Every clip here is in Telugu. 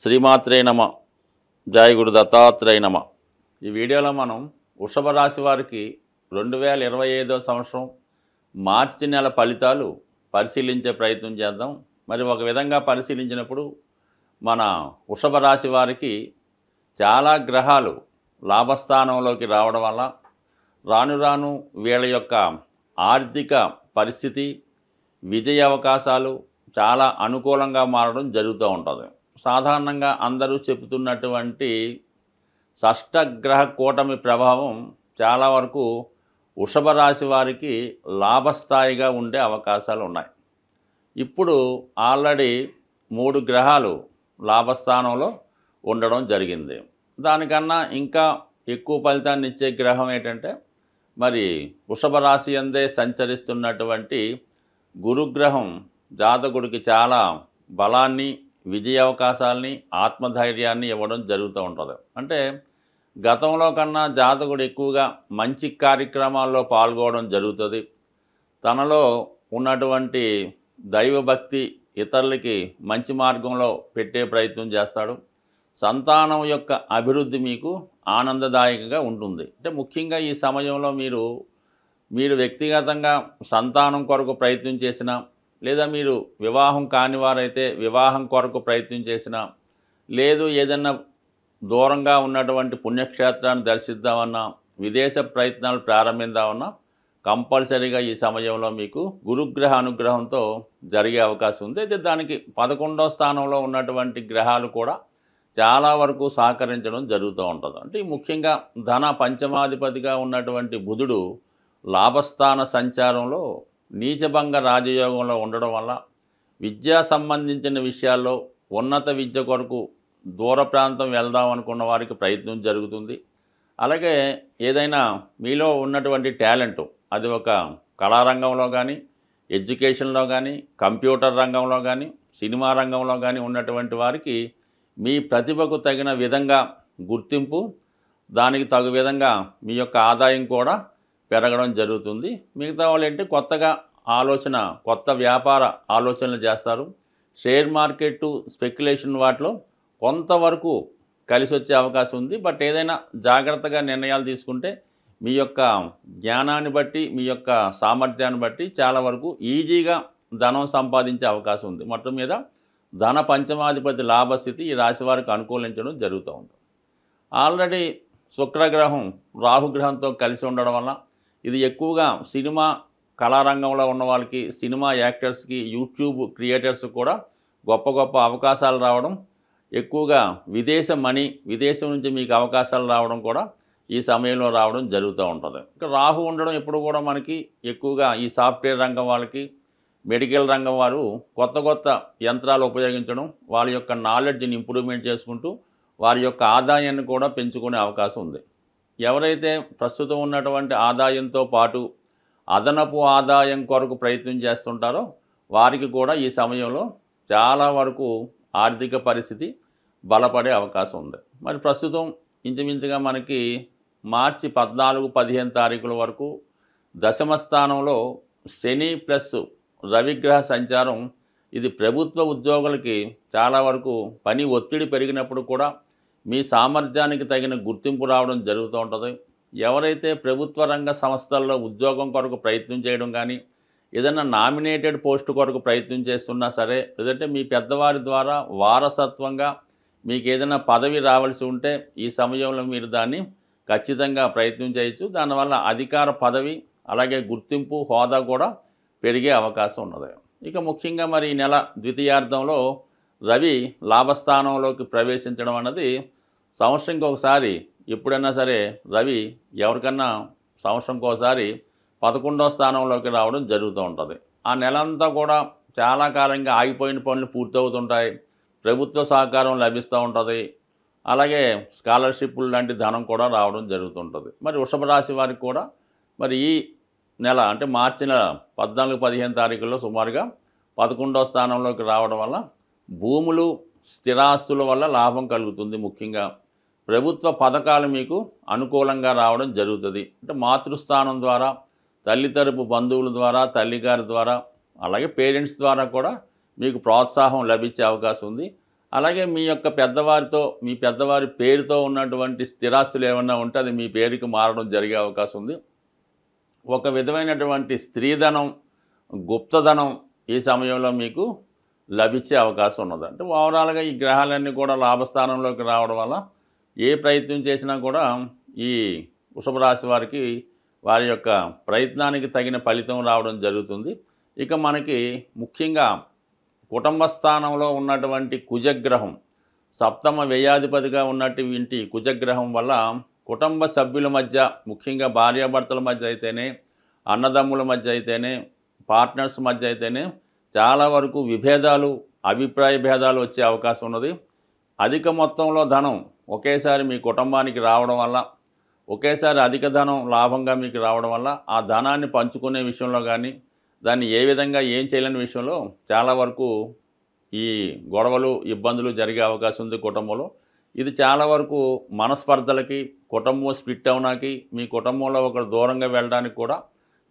శ్రీమాత్రే నమ. జయ గురు దత్తాత్రేయ నమ. ఈ వీడియోలో మనం వృషభ రాశి వారికి 2025వ సంవత్సరం మార్చి నెల ఫలితాలు పరిశీలించే ప్రయత్నం చేద్దాం. మరి ఒక విధంగా పరిశీలించినప్పుడు మన వృషభ రాశి వారికి చాలా గ్రహాలు లాభస్థానంలోకి రావడం వల్ల రాను రాను వీళ్ళ యొక్క ఆర్థిక పరిస్థితి, విజయ అవకాశాలు చాలా అనుకూలంగా మారడం జరుగుతూ ఉంటుంది. సాధారణంగా అందరూ చెబుతున్నటువంటి షష్టగ్రహ కూటమి ప్రభావం చాలా వరకు వృషభ రాశి వారికి లాభస్థాయిగా ఉండే అవకాశాలు ఉన్నాయి. ఇప్పుడు ఆల్రెడీ 3 గ్రహాలు లాభస్థానంలో ఉండడం జరిగింది. దానికన్నా ఇంకా ఎక్కువ ఫలితాన్ని ఇచ్చే గ్రహం ఏంటంటే మరి వృషభ రాశి అందే సంచరిస్తున్నటువంటి గురుగ్రహం జాతకుడికి చాలా బలాన్ని, విజయ అవకాశాలని, ఆత్మధైర్యాన్ని ఇవ్వడం జరుగుతూ ఉంటుంది. అంటే గతంలో కన్నా జాతకుడు ఎక్కువగా మంచి కార్యక్రమాల్లో పాల్గొనడం జరుగుతుంది. తనలో ఉన్నటువంటి దైవభక్తి ఇతరులకి మంచి మార్గంలో పెట్టే ప్రయత్నం చేస్తాడు. సంతానం యొక్క అభివృద్ధి మీకు ఆనందదాయకంగా ఉంటుంది. అంటే ముఖ్యంగా ఈ సమయంలో మీరు వ్యక్తిగతంగా సంతానం కొరకు ప్రయత్నం చేసినా, లేదా మీరు వివాహం కాని వారైతే వివాహం కొరకు ప్రయత్నం చేసినా, లేదు ఏదన్నా దూరంగా ఉన్నటువంటి పుణ్యక్షేత్రాన్ని దర్శిద్దామన్నా, విదేశ ప్రయత్నాలు ప్రారంభిద్దామన్నా కంపల్సరీగా ఈ సమయంలో మీకు గురుగ్రహ అనుగ్రహంతో జరిగే అవకాశం ఉంది. అయితే దానికి 11వ స్థానంలో ఉన్నటువంటి గ్రహాలు కూడా చాలా వరకు సహకరించడం జరుగుతూ ఉంటుంది. అంటే ముఖ్యంగా ధన పంచమాధిపతిగా ఉన్నటువంటి బుధుడు లాభస్థాన సంచారంలో నీచభంగ రాజయోగంలో ఉండడం వల్ల విద్యా సంబంధించిన విషయాల్లో ఉన్నత విద్య కొరకు దూర ప్రాంతం వెళ్దాం అనుకున్న వారికి ప్రయత్నం జరుగుతుంది. అలాగే ఏదైనా మీలో ఉన్నటువంటి టాలెంటు, అది ఒక కళారంగంలో కానీ, ఎడ్యుకేషన్లో కానీ, కంప్యూటర్ రంగంలో కానీ, సినిమా రంగంలో కానీ ఉన్నటువంటి వారికి మీ ప్రతిభకు తగిన విధంగా గుర్తింపు, దానికి తగు విధంగా మీ యొక్క ఆదాయం కూడా పెరగడం జరుగుతుంది. మిగతా వాళ్ళు ఏంటి కొత్తగా ఆలోచన, కొత్త వ్యాపార ఆలోచనలు చేస్తారు. షేర్ మార్కెట్, స్పెక్యులేషన్ వాటిలో కొంతవరకు కలిసి వచ్చే అవకాశం ఉంది. బట్ ఏదైనా జాగ్రత్తగా నిర్ణయాలు తీసుకుంటే మీ యొక్క జ్ఞానాన్ని బట్టి, మీ యొక్క సామర్థ్యాన్ని బట్టి చాలా వరకు ఈజీగా ధనం సంపాదించే అవకాశం ఉంది. మొత్తం మీద ధన పంచమాధిపతి లాభస్థితి ఈ రాశి వారికి అనుకూలించడం జరుగుతూ ఉంటుంది. ఆల్రెడీ శుక్రగ్రహం రాహుగ్రహంతో కలిసి ఉండడం వల్ల ఇది ఎక్కువగా సినిమా కళారంగంలో ఉన్న వాళ్ళకి, సినిమా యాక్టర్స్కి, యూట్యూబ్ క్రియేటర్స్ కూడా గొప్ప గొప్ప అవకాశాలు రావడం, ఎక్కువగా విదేశం నుంచి మీకు అవకాశాలు రావడం కూడా ఈ సమయంలో రావడం జరుగుతూ ఉంటుంది. ఇంకా రాహు ఉండడం ఎప్పుడు కూడా మనకి ఎక్కువగా ఈ సాఫ్ట్వేర్ రంగం వాళ్ళకి, మెడికల్ రంగం వారు కొత్త కొత్త యంత్రాలు ఉపయోగించడం, వాళ్ళ యొక్క నాలెడ్జ్ని ఇంప్రూవ్మెంట్ చేసుకుంటూ వారి యొక్క ఆదాయాన్ని కూడా పెంచుకునే అవకాశం ఉంది. ఎవరైతే ప్రస్తుతం ఉన్నటువంటి ఆదాయంతో పాటు అదనపు ఆదాయం కొరకు ప్రయత్నం చేస్తుంటారో వారికి కూడా ఈ సమయంలో చాలా వరకు ఆర్థిక పరిస్థితి బలపడే అవకాశం ఉంది. మరి ప్రస్తుతం ఇంచుమించుగా మనకి మార్చి 14-15 తారీఖుల వరకు దశమ స్థానంలో శని ప్లస్ రవిగ్రహ సంచారం, ఇది ప్రభుత్వ ఉద్యోగులకి చాలా వరకు పని ఒత్తిడి పెరిగినప్పుడు కూడా మీ సామర్థ్యానికి తగిన గుర్తింపు రావడం జరుగుతూ ఉంటుంది. ఎవరైతే ప్రభుత్వ రంగ సంస్థల్లో ఉద్యోగం కొరకు ప్రయత్నం చేయడం కానీ, ఏదైనా నామినేటెడ్ పోస్ట్ కొరకు ప్రయత్నం చేస్తున్నా సరే, లేదంటే మీ పెద్దవారి ద్వారా వారసత్వంగా మీకు ఏదైనా పదవి రావాల్సి ఉంటే ఈ సమయంలో మీరు దాన్ని ఖచ్చితంగా ప్రయత్నం చేయొచ్చు. దానివల్ల అధికార పదవి, అలాగే గుర్తింపు, హోదా కూడా పెరిగే అవకాశం ఉన్నది. ఇక ముఖ్యంగా మరి ఈ నెల ద్వితీయార్థంలో రవి లాభస్థానంలోకి ప్రవేశించడం అన్నది సంవత్సరంకి ఒకసారి, ఎప్పుడైనా సరే రవి ఎవరికన్నా సంవత్సరంకి ఒకసారి 11వ స్థానంలోకి రావడం జరుగుతూ ఉంటుంది. ఆ నెలంతా కూడా చాలా కాలంగా ఆగిపోయిన పనులు పూర్తవుతుంటాయి. ప్రభుత్వ సహకారం లభిస్తూ ఉంటుంది. అలాగే స్కాలర్షిప్లు లాంటి ధనం కూడా రావడం జరుగుతుంటుంది. మరి వృషభ రాశి వారికి కూడా మరి ఈ నెల అంటే మార్చి నెల 14-15 తారీఖుల్లో సుమారుగా 11వ స్థానంలోకి రావడం వల్ల భూములు, స్థిరాస్తుల వల్ల లాభం కలుగుతుంది. ముఖ్యంగా ప్రభుత్వ పథకాలు మీకు అనుకూలంగా రావడం జరుగుతుంది. అంటే మాతృస్థానం ద్వారా, తల్లి తరపు బంధువుల ద్వారా, తల్లిగారి ద్వారా, అలాగే పేరెంట్స్ ద్వారా కూడా మీకు ప్రోత్సాహం లభించే అవకాశం ఉంది. అలాగే మీ యొక్క పెద్దవారితో, మీ పెద్దవారి పేరుతో ఉన్నటువంటి స్థిరాస్తులు ఏమన్నా ఉంటే అది మీ పేరుకి మారడం జరిగే అవకాశం ఉంది. ఒక విధమైనటువంటి స్త్రీధనం, గుప్తధనం ఈ సమయంలో మీకు లభించే అవకాశం ఉన్నది. అంటే ఓవరాల్గా ఈ గ్రహాలన్నీ కూడా లాభస్థానంలోకి రావడం వల్ల ఏ ప్రయత్నం చేసినా కూడా ఈ వృషభ రాశి వారికి వారి యొక్క ప్రయత్నానికి తగిన ఫలితం రావడం జరుగుతుంది. ఇక మనకి ముఖ్యంగా కుటుంబ స్థానంలో ఉన్నటువంటి కుజగ్రహం, సప్తమ వ్యయాధిపతిగా ఉన్నటువంటి కుజగ్రహం వల్ల కుటుంబ సభ్యుల మధ్య, ముఖ్యంగా భార్యాభర్తల మధ్య అయితేనే, అన్నదమ్ముల మధ్య అయితేనే, పార్ట్నర్స్ మధ్య అయితేనే చాలా వరకు విభేదాలు, అభిప్రాయ భేదాలు వచ్చే అవకాశం ఉన్నది. అధిక మొత్తంలో ధనం ఒకేసారి మీ కుటుంబానికి రావడం వల్ల, ఒకేసారి అధిక ధనం లాభంగా మీకు రావడం వల్ల ఆ ధనాన్ని పంచుకునే విషయంలో కానీ, దాన్ని ఏ విధంగా ఏం చేయలేని విషయంలో చాలా వరకు ఈ గొడవలు, ఇబ్బందులు జరిగే అవకాశం ఉంది కుటుంబంలో. ఇది చాలా వరకు మనస్పర్ధలకి, కుటుంబం స్ప్లిట్ అవడానికి, మీ కుటుంబంలో ఒకరు దూరంగా వెళ్ళడానికి కూడా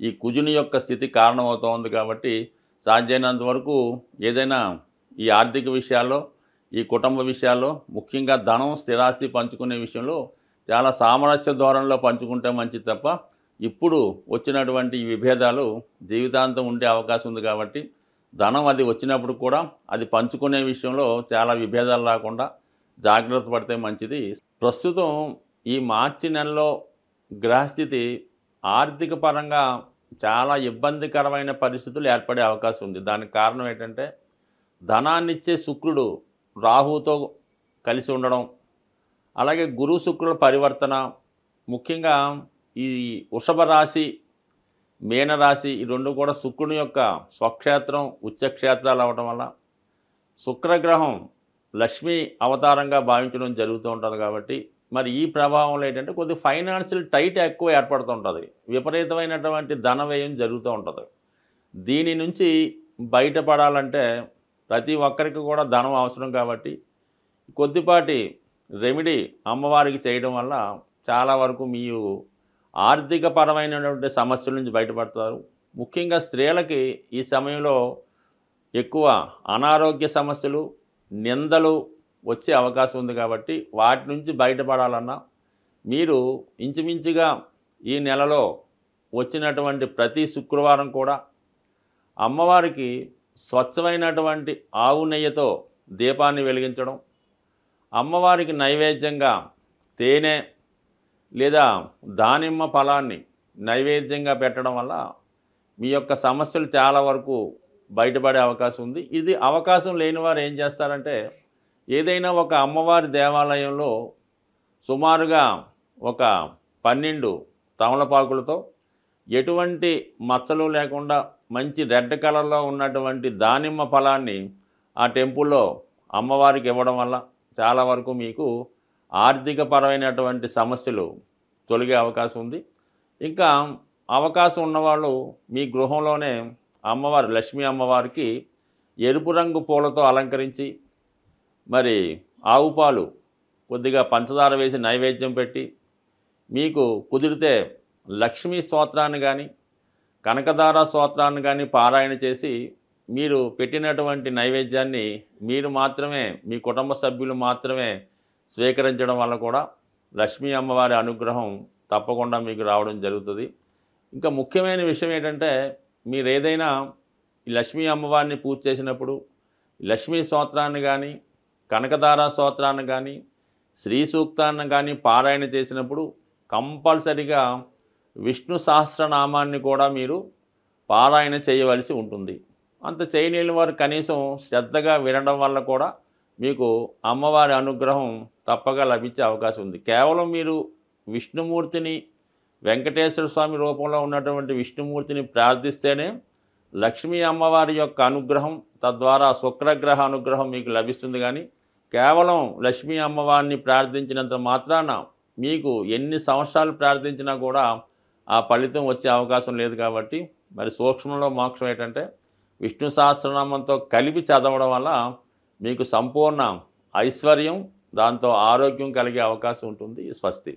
ఈ కుజుని యొక్క స్థితి కారణమవుతోంది. కాబట్టి సాధ్యమైనంత వరకు ఏదైనా ఈ ఆర్థిక విషయాల్లో, ఈ కుటుంబ విషయాల్లో, ముఖ్యంగా ధనం, స్థిరాస్తి పంచుకునే విషయంలో చాలా సామరస్య ధోరణిలో పంచుకుంటే మంచిది తప్ప ఇప్పుడు వచ్చినటువంటి ఈ విభేదాలు జీవితాంతం ఉండే అవకాశం ఉంది. కాబట్టి ధనం అది వచ్చినప్పుడు కూడా అది పంచుకునే విషయంలో చాలా విభేదాలు రాకుండా జాగ్రత్త పడితే మంచిది. ప్రస్తుతం ఈ మార్చి నెలలో గ్రహస్థితి ఆర్థిక పరంగా చాలా ఇబ్బందికరమైన పరిస్థితులు ఏర్పడే అవకాశం ఉంది. దానికి కారణం ఏంటంటే ధనాన్నిచ్చే శుక్రుడు రాహుతో కలిసి ఉండడం, అలాగే గురు శుక్రుల పరివర్తన, ముఖ్యంగా ఈ వృషభ రాశి, మీనరాశి ఈ రెండు కూడా శుక్రుని యొక్క స్వక్షేత్రం, ఉచ్చక్షేత్రాలు అవ్వడం వల్ల శుక్రగ్రహం లక్ష్మీ అవతారంగా భావించడం జరుగుతూ ఉంటుంది. కాబట్టి మరి ఈ ప్రభావంలో ఏంటంటే కొద్ది ఫైనాన్షియల్ టైట్ ఎక్కువ ఏర్పడుతూ ఉంటుంది, విపరీతమైనటువంటి ధన వ్యయం జరుగుతూ ఉంటుంది. దీని నుంచి బయటపడాలంటే ప్రతి ఒక్కరికి కూడా ధనం అవసరం. కాబట్టి కొద్దిపాటి రెమెడీ అమ్మవారికి చేయడం వల్ల చాలా వరకు మీరు ఆర్థిక పరమైనటువంటి సమస్యల నుంచి బయటపడతారు. ముఖ్యంగా స్త్రీలకి ఈ సమయంలో ఎక్కువ అనారోగ్య సమస్యలు, నిందలు వచ్చే అవకాశం ఉంది. కాబట్టి వాటి నుంచి బయటపడాలన్నా మీరు ఇంచుమించుగా ఈ నెలలో వచ్చినటువంటి ప్రతి శుక్రవారం కూడా అమ్మవారికి స్వచ్ఛమైనటువంటి ఆవు నెయ్యితో దీపాన్ని వెలిగించడం, అమ్మవారికి నైవేద్యంగా తేనె లేదా దానిమ్మ ఫలాన్ని నైవేద్యంగా పెట్టడం వల్ల మీ యొక్క సమస్యలు చాలా వరకు బయటపడే అవకాశం ఉంది. ఇది అవకాశం లేని వారు ఏం చేస్తారంటే ఏదైనా ఒక అమ్మవారి దేవాలయంలో సుమారుగా ఒక 12 తమలపాకులతో ఎటువంటి మచ్చలు లేకుండా మంచి రెడ్ కలర్లో ఉన్నటువంటి దానిమ్మ ఫలాన్ని ఆ టెంపుల్లో అమ్మవారికి ఇవ్వడం వల్ల చాలా వరకు మీకు ఆర్థిక పరమైనటువంటి సమస్యలు తొలగే అవకాశం ఉంది. ఇంకా అవకాశం ఉన్నవాళ్ళు మీ గృహంలోనే అమ్మవారు, లక్ష్మీ అమ్మవారికి ఎరుపు రంగు పూలతో అలంకరించి మరి ఆవు పాలు కొద్దిగా పంచదార వేసి నైవేద్యం పెట్టి, మీకు కుదిరితే లక్ష్మీ స్తోత్రాన్ని కానీ కనకదార స్తోత్రాన్ని కానీ పారాయణ చేసి మీరు పెట్టినటువంటి నైవేద్యాన్ని మీరు మాత్రమే, మీ కుటుంబ సభ్యులు మాత్రమే స్వీకరించడం వల్ల కూడా లక్ష్మీ అమ్మవారి అనుగ్రహం తప్పకుండా మీకు రావడం జరుగుతుంది. ఇంకా ముఖ్యమైన విషయం ఏంటంటే మీరు ఏదైనా ఈ లక్ష్మీ అమ్మవారిని పూజ చేసినప్పుడు లక్ష్మీ స్తోత్రాన్ని కానీ కనకదార స్తోత్రాన్ని కానీ శ్రీ సూక్తాన్ని కానీ పారాయణ చేసినప్పుడు కంపల్సరిగా విష్ణు సహస్రనామాన్ని కూడా మీరు పారాయణ చేయవలసి ఉంటుంది. అంత చేయలేని వారు కనీసం శ్రద్ధగా వినడం వల్ల కూడా మీకు అమ్మవారి అనుగ్రహం తప్పగా లభించే అవకాశం ఉంది. కేవలం మీరు విష్ణుమూర్తిని, వెంకటేశ్వర స్వామి రూపంలో ఉన్నటువంటి విష్ణుమూర్తిని ప్రార్థిస్తేనే లక్ష్మీ అమ్మవారి యొక్క అనుగ్రహం, తద్వారా శుక్రగ్రహ అనుగ్రహం మీకు లభిస్తుంది. కానీ కేవలం లక్ష్మీ అమ్మవారిని ప్రార్థించినంత మాత్రాన మీకు ఎన్ని సంవత్సరాలు ప్రార్థించినా కూడా ఆ ఫలితం వచ్చే అవకాశం లేదు. కాబట్టి మరి సూక్ష్మంలో మోక్షం ఏంటంటే విష్ణు సహస్రనామంతో కలిపి చదవడం వల్ల మీకు సంపూర్ణ ఐశ్వర్యం, దాంతో ఆరోగ్యం కలిగే అవకాశం ఉంటుంది. స్వస్తి.